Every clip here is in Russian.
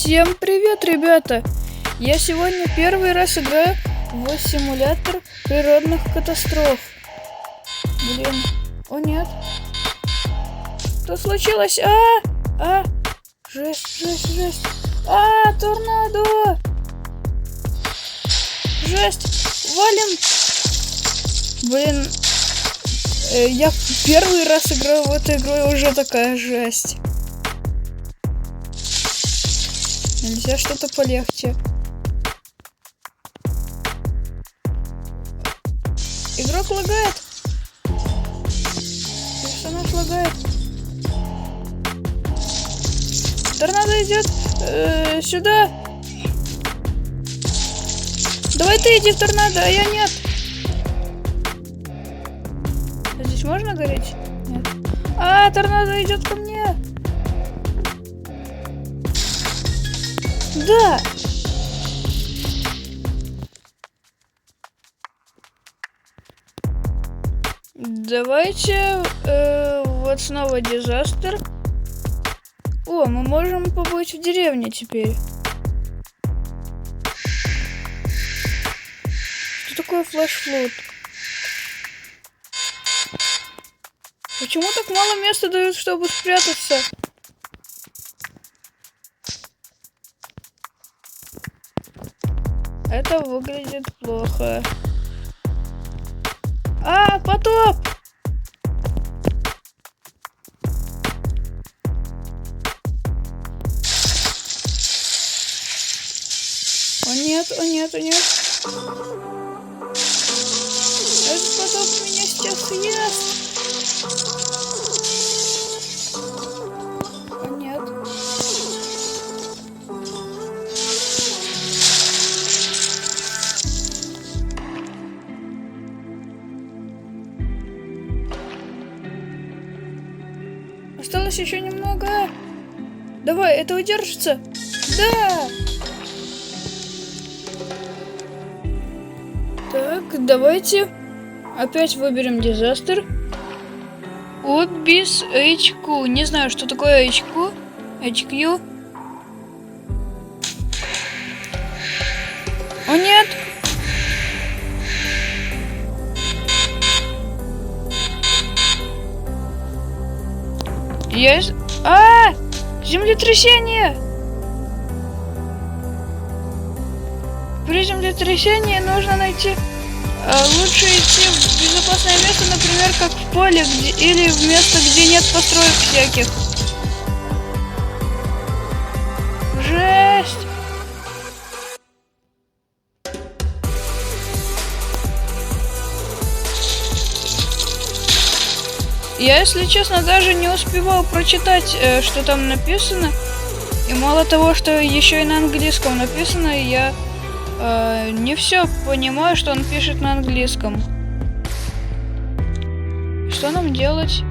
Всем привет, ребята! Я сегодня первый раз играю в симулятор природных катастроф. Блин, о нет. Что случилось? Жесть. Торнадо! Жесть! Валим! Блин, я первый раз играю в эту игру, и уже такая жесть. Нельзя что-то полегче. Игрок лагает. Персонаж лагает. Торнадо идет сюда. Давай ты иди в торнадо, а я нет. Здесь можно гореть? Нет. Торнадо идет ко мне. Да! Давайте вот снова дизастер. О, мы можем побыть в деревне теперь. Что такое флэш-флот? Почему так мало места дают, чтобы спрятаться? Это выглядит плохо. Потоп! О нет. Этот потоп меня сейчас съест. О нет. Осталось еще немного. Давай, это удержится. Да! Так, давайте опять выберем дизастер. Оббис HQ. Не знаю, что такое HQ. HQ. О, нет! Есть. Землетрясение! При землетрясении нужно найти... лучше идти в безопасное место, например, как в поле, или в место, где нет построек всяких. Жесть! Я, если честно, даже не успевал прочитать, что там написано. И мало того, что еще и на английском написано, я не все понимаю, что он пишет на английском. Что нам делать?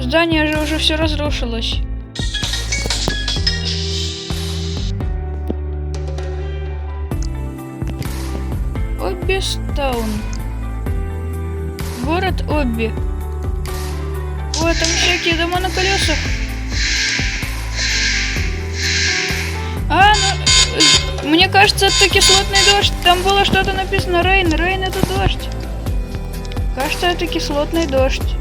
Здание же уже все разрушилось. Оббистаун. Город Обби. О, там всякие дома на колесах. Мне кажется, это кислотный дождь. Там было что-то написано. Рейн это дождь. Кажется, это кислотный дождь.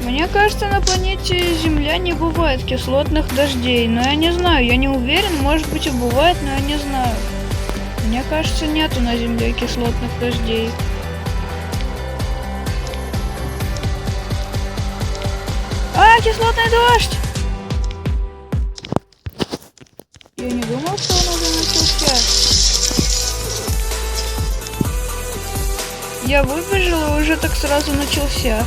Мне кажется, на планете Земля не бывает кислотных дождей. Но я не знаю, я не уверен. Может быть и бывает, но я не знаю. Мне кажется, нету на Земле кислотных дождей. Кислотный дождь! Я не думал, что он уже начался. Я выбежал, и уже так сразу начался.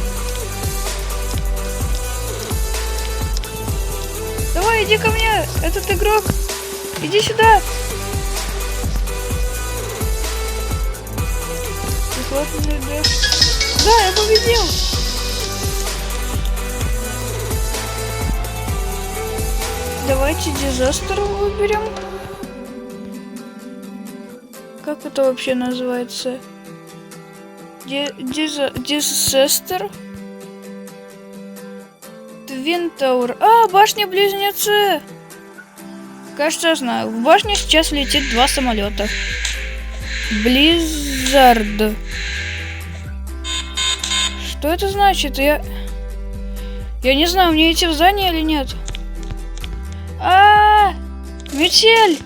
Давай, иди ко мне, этот игрок. Иди сюда. Кислотный дождь. Да, я победил. Давайте дизастер выберем. Как это вообще называется? Дизастер. Винтауэр. А, башни-близнецы. Кажется, я знаю. В башню сейчас летит 2 самолета. Близзард. Что это значит? Я не знаю, мне идти в здание или нет. Метель!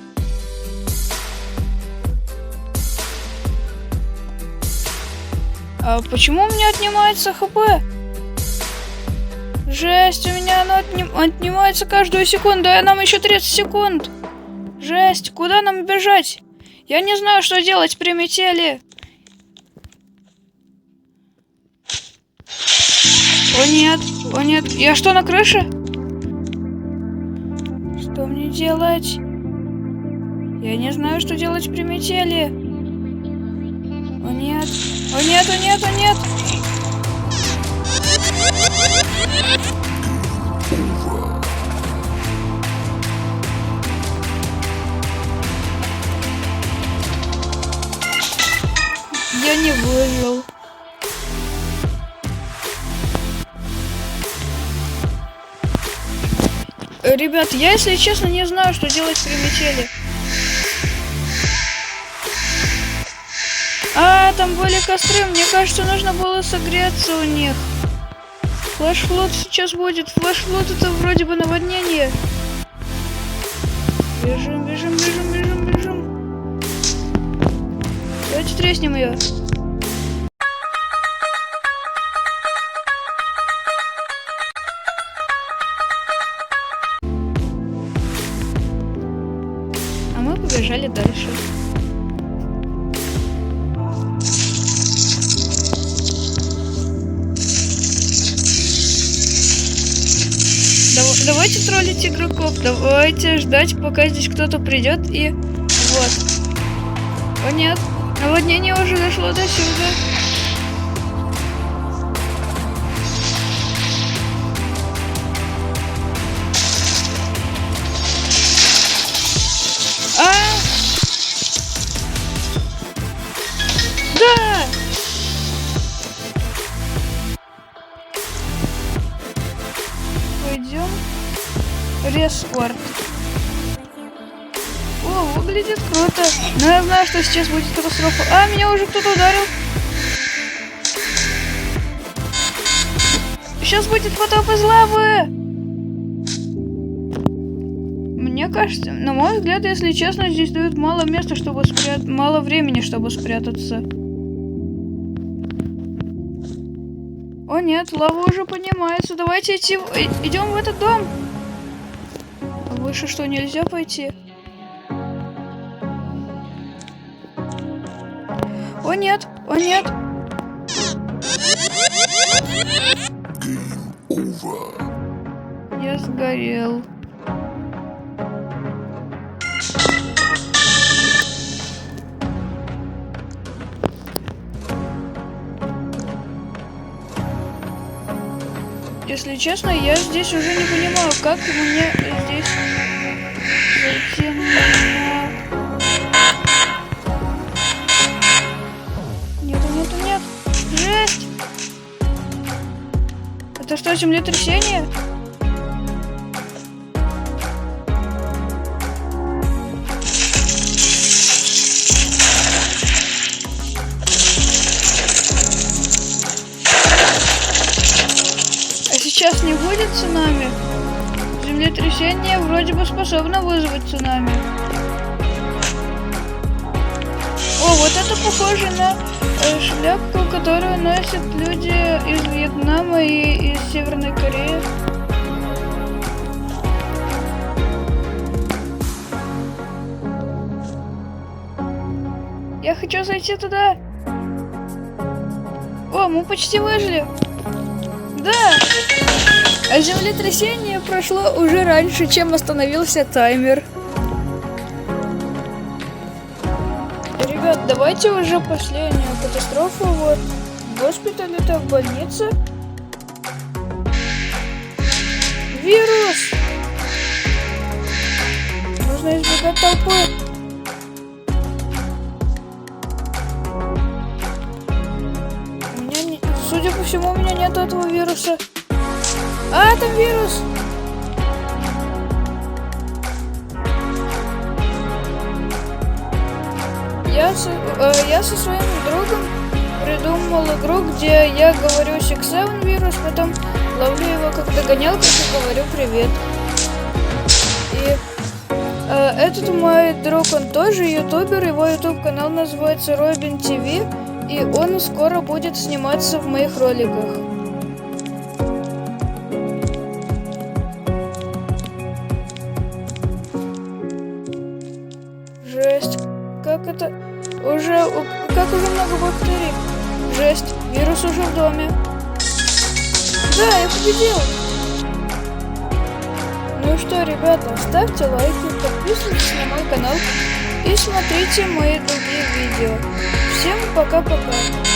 А почему у меня отнимается ХП? Жесть, у меня оно отнимается каждую секунду, а нам еще 30 секунд. Жесть, куда нам бежать? Я не знаю, что делать при метели. О нет, я что, на крыше? Что мне делать? Я не знаю, что делать при метели. О нет. Я не выжил. Ребят, я, если честно, не знаю, что делать при метели. Там были костры. Мне кажется, нужно было согреться у них. Флэш-флот сейчас будет. Флэш-флот — это вроде бы наводнение. Бежим. Давайте треснем ее. А мы побежали дальше. Давайте троллить игроков, давайте ждать, пока здесь кто-то придет, и вот. О нет, наводнение уже дошло до сюда. Да! Пойдем. Ресорт. О, выглядит круто. Но я знаю, что сейчас будет катастрофа. Меня уже кто-то ударил. Сейчас будет потоп из лавы. Мне кажется, на мой взгляд, если честно, здесь дают мало места, чтобы мало времени, чтобы спрятаться. О нет, лава уже поднимается. Давайте идем в этот дом. Выше что, нельзя пойти? О нет. Я сгорел. Если честно, я здесь уже не понимаю, как мне здесь зайти на... Нет. Жесть! Это что, землетрясение? Сейчас не будет цунами. Землетрясение вроде бы способно вызвать цунами. О, вот это похоже на шляпку, которую носят люди из Вьетнама и из Северной Кореи. Я хочу зайти туда. О, мы почти выжили. Да! А землетрясение прошло уже раньше, чем остановился таймер. Ребят, давайте уже последнюю катастрофу. Вот в госпитале, это в больнице. Вирус! Нужно избегать толпы. Судя по всему, у меня нет этого вируса. Там вирус. Я со своим другом придумал игру, где я говорю Six Seven вирус, потом ловлю его как догонялку и говорю привет. И этот мой друг, он тоже ютубер, его ютуб канал называется Robin TV, и он скоро будет сниматься в моих роликах. Жесть, как это... Как уже много бактерий. Жесть, вирус уже в доме. Да, я победил. Ну что, ребята, ставьте лайки, подписывайтесь на мой канал и смотрите мои другие видео. Всем пока-пока.